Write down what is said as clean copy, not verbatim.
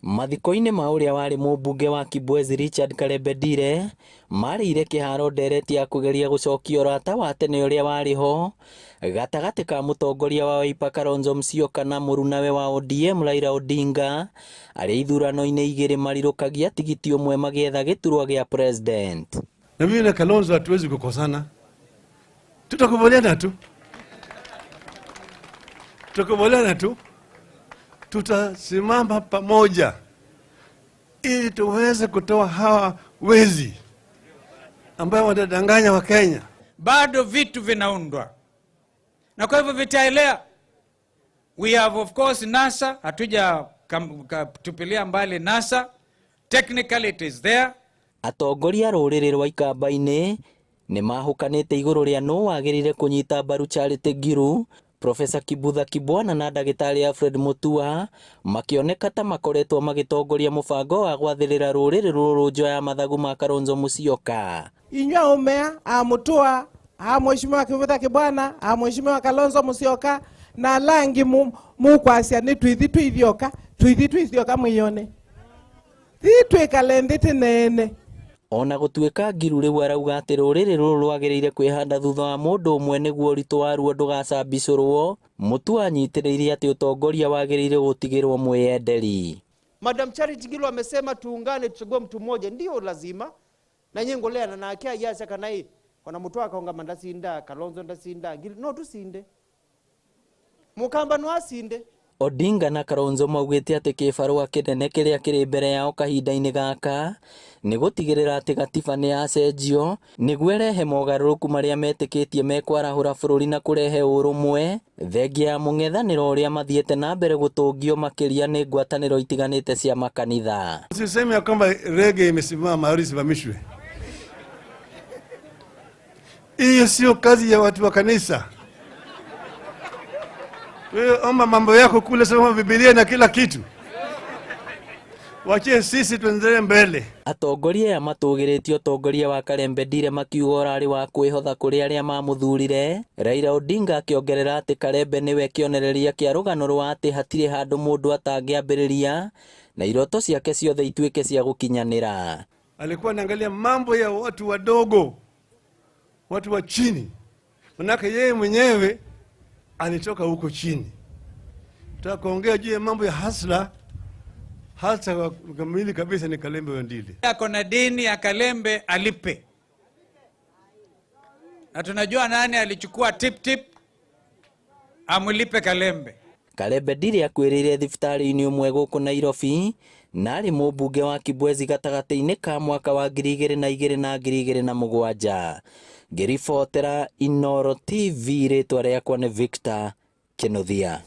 Mathiko-inĩ ma ũrĩa warĩ mũmbunge wa Kibwezi Richard Kalembedire marĩire kĩharo ndereti ya kũgeria gũcokia ũrata wa tene ũrĩa warĩ ho gatagatĩ ka mũtongoria wa Wiper Kalonzo Musyoka na mũrunawe wa ODM Raila Odinga arĩa ithurano-inĩ igĩrĩ marirũkagia tigiti ũmwe magĩetha gĩturwa gĩa president. Na mimi na Kalonzo hatuwezi kukosana, tutakubaliana tu, tutasimama pamoja ili tuweze kutoa hawa wezi ambao wanadanganya wa Kenya. Bado vitu vinaundwa na kwa hivyo vitaelea. We have of course NASA, hatuja tupilia mbali NASA, technically it is there. Atongoria rũrĩrĩ rwa ikamba-inĩ nĩ mahukanĩte igũrũ rĩa nũ wagĩrĩire kũnyita mbaru Charity Ngilu, Professor Kibutha Kibwana na ndagĩtarĩ Alfred Mutua makĩoneka ta makoretwo magĩtongoria mũbango wa gwathĩrĩra rũrĩrĩ rũrũ njoya ya mathagu ma Kalonzo Musyoka. Inywa umea Mutua mheshimiwa Kibutha Kibwana mheshimiwa Kalonzo Musyoka na langi mukwasia ni twithioka mwiyone twĩkalendete nene. Ona gũtuĩka Ngilu rĩu arauga atĩ rũrĩrĩ rũrũ rwagĩrĩire kwĩhanda thutha wa mũndũ ũmwe nĩguo ũritũ wa ruo ndũgacambicũrwo, Mutua anyitĩrĩirie atĩ ũtongoria wagĩrĩire gũtigĩrwo mwĩyenderi. Madam Charity Ngilu amesema tuungane tuchague mtu mmoja, ndio lazima na nyengo lea na akia yasa kana hii wana Mutua akaonga mandasinda Kalonzo ndasinda Ngilu no tusinde mukamba no asinde. Odinga na Kalonzo maugĩte atĩ kĩbarũa kĩnene kĩrĩa kĩrĩ mbere yao kahinda-inĩ gaka nĩ gũtigĩrĩra atĩ gatiba nĩ yacenjio nĩguo ĩrehe mogarũrũku marĩa metĩkĩtie mekwarahũra bũrũri na kũrehe ũrũmwe thengia ya mũng'ethanĩro ũrĩa mathiĩte na mbere gũtũngio makĩria nĩ ngwatanĩro itiganĩte cia makanitha. Usiseme ya kwamba rege imesimama au isimamishwe. Hiyo sio kazi ya watu wa kanisa. Wewe omba mambo yako kule, soma Biblia na kila kitu. Wache sisi tuendelee mbele. Atongoria ya matũgĩrĩtio ũtongoria wa Kalembedire makiuga ũrarĩ wa kwĩhotha kũrĩ arĩa mamũthurire. Raila Odinga akĩongerera atĩ Kalembe nĩwe kĩonereria kĩa rũgano rwa atĩ hatirĩ handũ mũndũ atangĩambĩrĩria na iroto ciake ciothe ituĩke cia gũkinyanĩra. Alikuwa anaangalia mambo ya watu wadogo, watu wa chini. Manake yeye mwenyewe alitoka huko chini. Tutakuongea juu ya mambo ya hasla, hasa kamili kabisa ni Kalembe Wandile. Ako na dini ya Kalembe alipe. Na tunajua nani alichukua tip amulipe Kalembe. Kalembedire akwĩrĩire thibitarĩ-inĩ ũmwe gũkũ Nairobi na arĩ mũmbunge wa Kibwezi gatagatĩ-inĩ ka mwaka wa 2002 na 2007. Ngĩribotera Inooro TV, rĩtwa rĩakwa nĩ Victor Kĩnuthia.